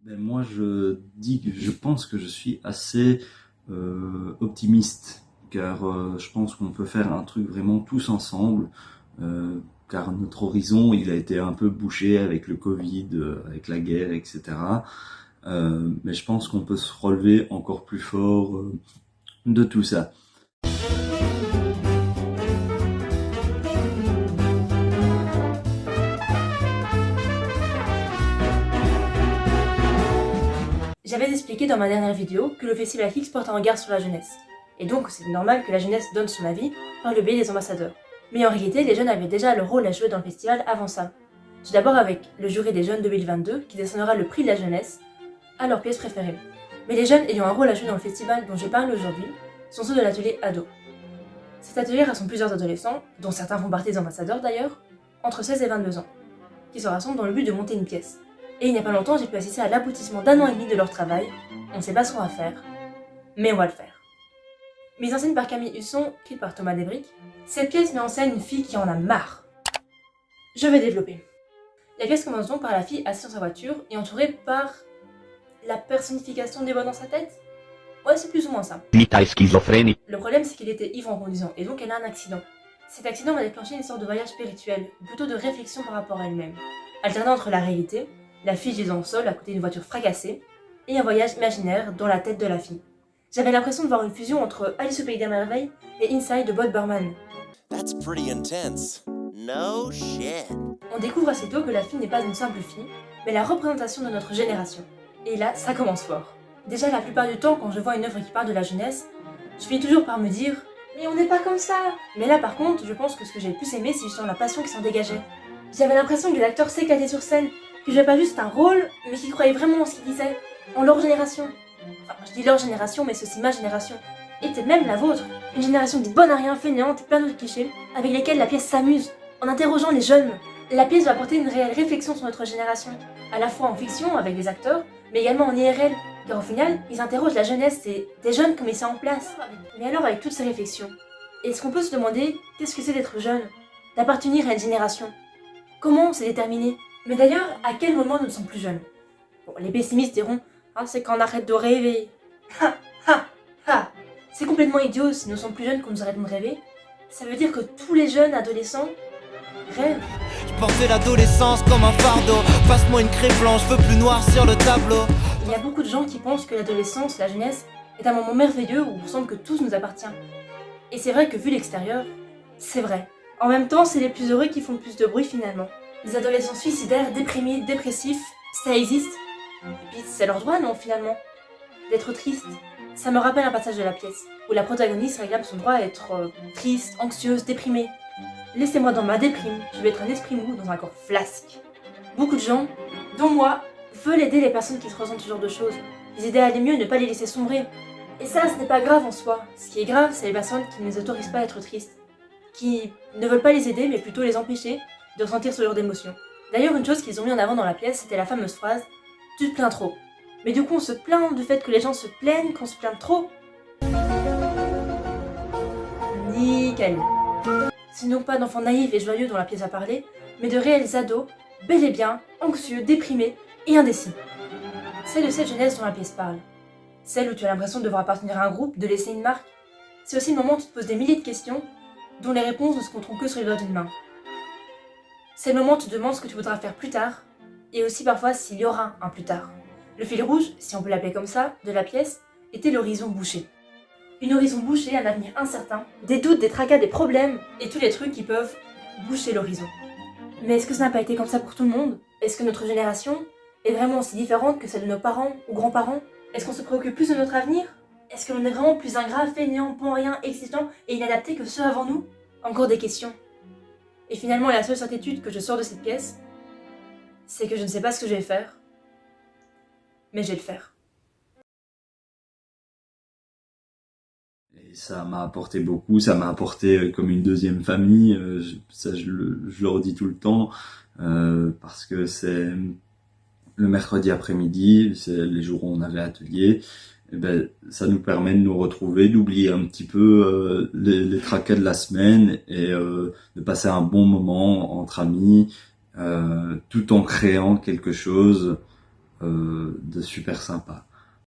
Ben moi, je pense que je suis assez optimiste, car je pense qu'on peut faire un truc vraiment tous ensemble, euh, car notre horizon, il a été un peu bouché avec le Covid, avec la guerre, etc. Mais je pense qu'on peut se relever encore plus fort de tout ça. J'avais expliqué dans ma dernière vidéo que le Festival X porte un regard sur la jeunesse, et donc c'est normal que la jeunesse donne son avis par le biais des ambassadeurs. Mais en réalité, les jeunes avaient déjà leur rôle à jouer dans le festival avant ça. Tout d'abord avec le jury des jeunes 2022 qui décernera le prix de la jeunesse à leur pièce préférée. Mais les jeunes ayant un rôle à jouer dans le festival dont je parle aujourd'hui sont ceux de l'atelier ado. Cet atelier rassemble plusieurs adolescents, dont certains font partie des ambassadeurs d'ailleurs, entre 16 et 22 ans, qui se rassemblent dans le but de monter une pièce. Et il n'y a pas longtemps, j'ai pu assister à l'aboutissement d'1 an et demi de leur travail. On ne sait pas ce qu'on va faire, mais on va le faire. Mise en scène par Camille Husson, écrite par Thomas Desbriques, cette pièce met en scène une fille qui en a marre. Je vais développer. La pièce commence donc par la fille assise dans sa voiture et entourée par la personnification des voix dans sa tête. Ouais, c'est plus ou moins ça. Le problème, c'est qu'il était ivre en conduisant et donc elle a un accident. Cet accident va déclencher une sorte de voyage spirituel, ou plutôt de réflexion par rapport à elle-même, alternant entre la réalité, la fille gisant au sol à côté d'une voiture fracassée, et un voyage imaginaire dans la tête de la fille. J'avais l'impression de voir une fusion entre Alice au pays des merveilles et Inside de Bob Berman. That's pretty intense. No shit. On découvre assez tôt que la fille n'est pas une simple fille, mais la représentation de notre génération. Et là, ça commence fort. Déjà, la plupart du temps, quand je vois une œuvre qui parle de la jeunesse, je finis toujours par me dire « Mais on n'est pas comme ça !» Mais là, par contre, je pense que ce que j'ai le plus aimé, c'est justement la passion qui s'en dégageait. J'avais l'impression que les acteurs s'éclataient sur scène, que je jouais pas juste un rôle, mais qu'ils croyaient vraiment en ce qu'ils disaient, en leur génération. Enfin, je dis leur génération, mais c'est aussi ma génération. Et peut-être même la vôtre. Une génération de bonnes à rien, fainéantes et plein d'autres clichés, avec lesquels la pièce s'amuse, en interrogeant les jeunes. La pièce va apporter une réelle réflexion sur notre génération, à la fois en fiction, avec les acteurs, mais également en IRL, car au final, ils interrogent la jeunesse et des jeunes comme ils sont en place. Mais alors, avec toutes ces réflexions, est-ce qu'on peut se demander qu'est-ce que c'est d'être jeune, d'appartenir à une génération? Comment c'est déterminé? Mais d'ailleurs, à quel moment nous ne sommes plus jeunes? Bon, les pessimistes diront « Ah, c'est quand on arrête de rêver !» Ha ha ha. C'est complètement idiot si nous sommes plus jeunes qu'on nous arrête de rêver. Ça veut dire que tous les jeunes adolescents rêvent. Je portais l'adolescence comme un fardeau. Passe-moi une craie blanche, je veux plus noir sur le tableau. Il y a beaucoup de gens qui pensent que l'adolescence, la jeunesse, est un moment merveilleux où il semble que tout nous appartient. Et c'est vrai que vu l'extérieur, c'est vrai. En même temps, c'est les plus heureux qui font le plus de bruit finalement. Les adolescents suicidaires, déprimés, dépressifs, ça existe. Et puis c'est leur droit, non, finalement, d'être triste. Ça me rappelle un passage de la pièce, où la protagoniste réclame son droit à être triste, anxieuse, déprimée. Laissez-moi dans ma déprime, je vais être un esprit mou dans un corps flasque. Beaucoup de gens, dont moi, veulent aider les personnes qui se ressentent ce genre de choses, les aider à aller mieux, ne pas les laisser sombrer. Et ça, ce n'est pas grave en soi. Ce qui est grave, c'est les personnes qui ne les autorisent pas à être tristes, qui ne veulent pas les aider, mais plutôt les empêcher de ressentir ce genre d'émotions. D'ailleurs, une chose qu'ils ont mis en avant dans la pièce, c'était la fameuse phrase « Tu te plains trop ». Mais du coup, on se plaint du fait que les gens se plaignent qu'on se plaint trop. Nickel. Ce ne sont pas d'enfants naïfs et joyeux dont la pièce va parler, mais de réels ados, bel et bien, anxieux, déprimés et indécis. C'est de cette jeunesse dont la pièce parle. Celle où tu as l'impression de devoir appartenir à un groupe, de laisser une marque. C'est aussi le moment où tu te poses des milliers de questions, dont les réponses ne se compteront que sur les doigts d'une main. C'est le moment où tu te demandes ce que tu voudras faire plus tard, et aussi parfois s'il y aura un plus tard. Le fil rouge, si on peut l'appeler comme ça, de la pièce, était l'horizon bouché. Une horizon bouchée, un avenir incertain, des doutes, des tracas, des problèmes, et tous les trucs qui peuvent boucher l'horizon. Mais est-ce que ça n'a pas été comme ça pour tout le monde? Est-ce que notre génération est vraiment aussi différente que celle de nos parents ou grands-parents? Est-ce qu'on se préoccupe plus de notre avenir? Est-ce que l'on est vraiment plus ingrat, fainéant, bon rien, exigeant et inadapté que ceux avant nous? Encore des questions. Et finalement, la seule certitude que je sors de cette pièce, c'est que je ne sais pas ce que je vais faire, mais je vais le faire. Et ça m'a apporté beaucoup, ça m'a apporté comme une deuxième famille, je le redis tout le temps, parce que c'est le mercredi après-midi, c'est les jours où on avait atelier, et ben, ça nous permet de nous retrouver, d'oublier un petit peu les tracas de la semaine et de passer un bon moment entre amis, tout en créant quelque chose de super sympa.